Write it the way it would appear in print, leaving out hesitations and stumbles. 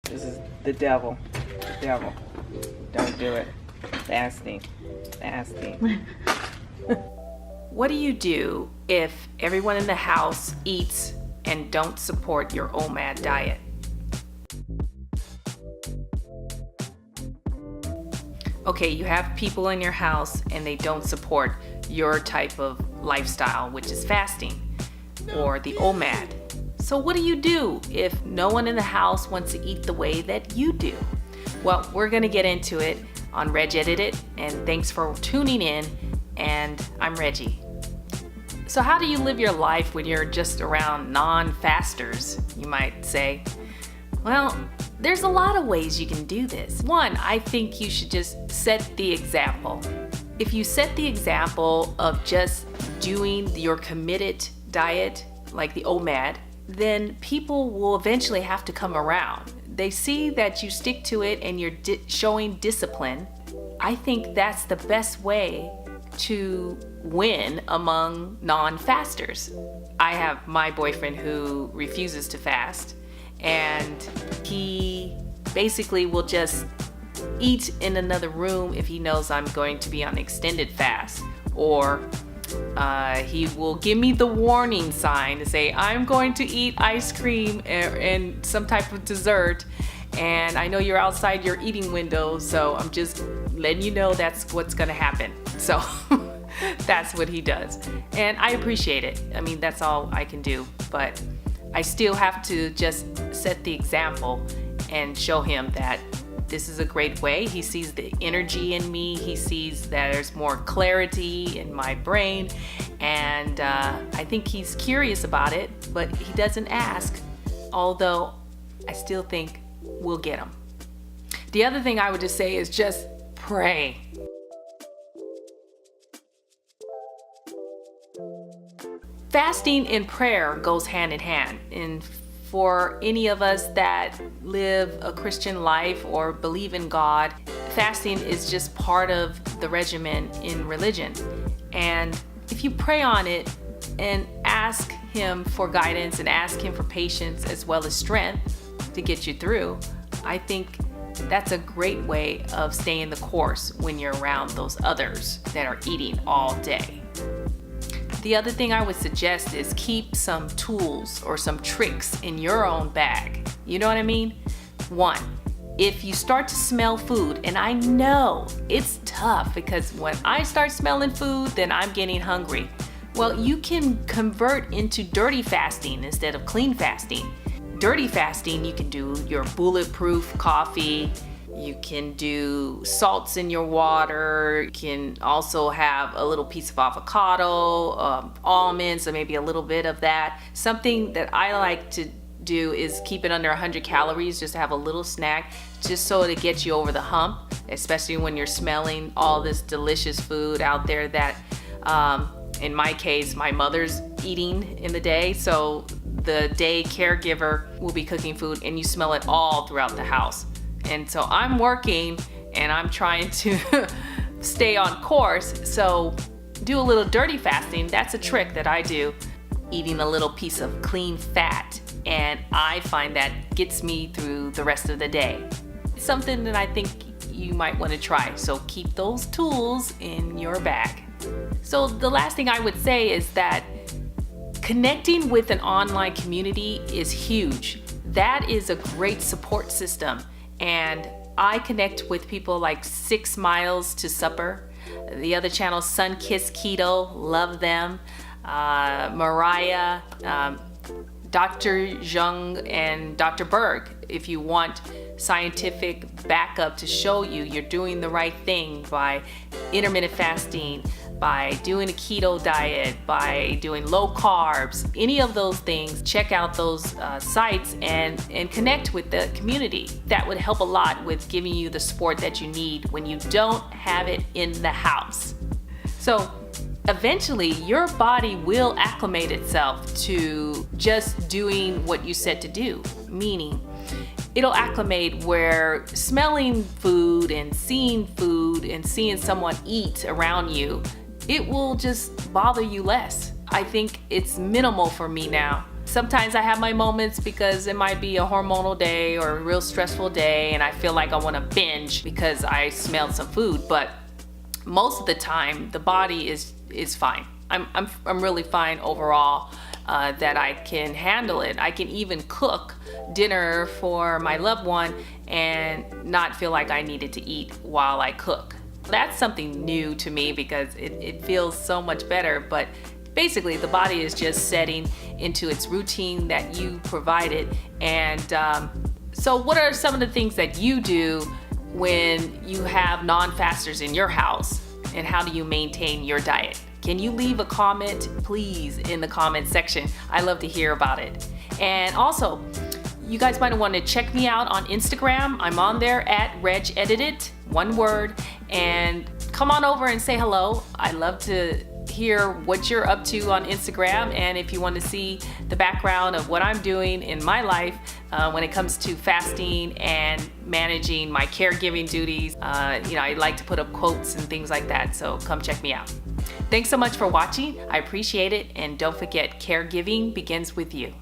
This is the devil. The devil. Don't do it. Fasting. Fasting. What do you do if everyone in the house eats and don't support your OMAD diet? Okay, you have people in your house and they don't support your type of lifestyle, which is fasting or the OMAD. So what do you do if no one in the house wants to eat the way that you do? Well, we're gonna get into it on RegEdited, and thanks for tuning in, and I'm Reggie. So how do you live your life when you're just around non-fasters, you might say? Well, there's a lot of ways you can do this. One, I think you should just set the example. If you set the example of just doing your committed diet, like the OMAD, then people will eventually have to come around. They see that you stick to it and you're showing discipline. I think that's the best way to win among non-fasters. I have my boyfriend who refuses to fast, and he basically will just eat in another room if he knows I'm going to be on extended fast, or he will give me the warning sign to say, I'm going to eat ice cream and some type of dessert, and I know you're outside your eating window, so I'm just letting you know that's what's gonna happen. So that's what he does. And I appreciate it. I mean, that's all I can do, but I still have to just set the example and show him that this is a great way. He sees the energy in me. He sees that there's more clarity in my brain. And I think he's curious about it, but he doesn't ask, although I still think we'll get him. The other thing I would just say is just pray. Fasting and prayer goes hand in hand. And for any of us that live a Christian life or believe in God, fasting is just part of the regimen in religion. And if you pray on it and ask Him for guidance and ask Him for patience as well as strength to get you through, I think that's a great way of staying the course when you're around those others that are eating all day. The other thing I would suggest is keep some tools or some tricks in your own bag. You know what I mean? One, if you start to smell food, and I know it's tough because when I start smelling food, then I'm getting hungry. Well, you can convert into dirty fasting instead of clean fasting. Dirty fasting, you can do your bulletproof coffee. You can do salts in your water. You can also have a little piece of avocado, almonds, or maybe a little bit of that. Something that I like to do is keep it under 100 calories, just to have a little snack, just so to get you over the hump, especially when you're smelling all this delicious food out there that, in my case, my mother's eating in the day. So the day caregiver will be cooking food and you smell it all throughout the house. And so I'm working and I'm trying to stay on course. So do a little dirty fasting. That's a trick that I do. Eating a little piece of clean fat. And I find that gets me through the rest of the day. It's something that I think you might want to try. So keep those tools in your bag. So the last thing I would say is that connecting with an online community is huge. That is a great support system. And I connect with people like 6 Miles to Supper. The other channel, SunKissed Keto, love them. Mariah, Dr. Jung, and Dr. Berg. If you want scientific backup to show you're doing the right thing by intermittent fasting, by doing a keto diet, by doing low carbs, any of those things, check out those sites and connect with the community. That would help a lot with giving you the support that you need when you don't have it in the house. So eventually your body will acclimate itself to just doing what you said to do, meaning it'll acclimate where smelling food and seeing someone eat around you, it will just bother you less. I think it's minimal for me now. Sometimes I have my moments because it might be a hormonal day or a real stressful day and I feel like I want to binge because I smelled some food, but most of the time the body is fine. I'm really fine overall, that I can handle it. I can even cook dinner for my loved one and not feel like I needed to eat while I cook. That's something new to me because it feels so much better, but basically the body is just setting into its routine that you provided. And so what are some of the things that you do when you have non-fasters in your house, and how do you maintain your diet? Can you leave a comment, please, in the comment section? I love to hear about it. And also, you guys might want to check me out on Instagram. I'm on there at RegEdited, one word, and come on over and say hello. I love to hear what you're up to on Instagram, and if you want to see the background of what I'm doing in my life when it comes to fasting and managing my caregiving duties. I like to put up quotes and things like that, so come check me out. Thanks so much for watching. I appreciate it, and don't forget, caregiving begins with you.